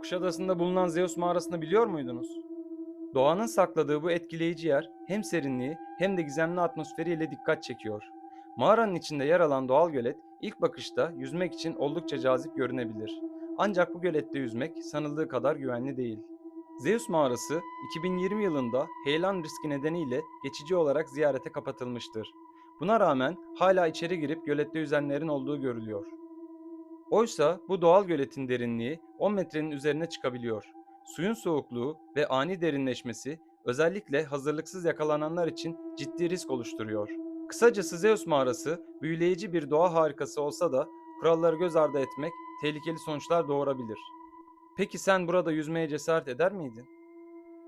Kuşadası'nda bulunan Zeus mağarasını biliyor muydunuz? Doğanın sakladığı bu etkileyici yer hem serinliği hem de gizemli atmosferiyle dikkat çekiyor. Mağaranın içinde yer alan doğal gölet ilk bakışta yüzmek için oldukça cazip görünebilir. Ancak bu gölette yüzmek sanıldığı kadar güvenli değil. Zeus mağarası 2020 yılında heyelan riski nedeniyle geçici olarak ziyarete kapatılmıştır. Buna rağmen hala içeri girip gölette yüzenlerin olduğu görülüyor. Oysa bu doğal göletin derinliği 10 metrenin üzerine çıkabiliyor. Suyun soğukluğu ve ani derinleşmesi özellikle hazırlıksız yakalananlar için ciddi risk oluşturuyor. Kısacası Zeus mağarası büyüleyici bir doğa harikası olsa da kuralları göz ardı etmek tehlikeli sonuçlar doğurabilir. Peki sen burada yüzmeye cesaret eder miydin?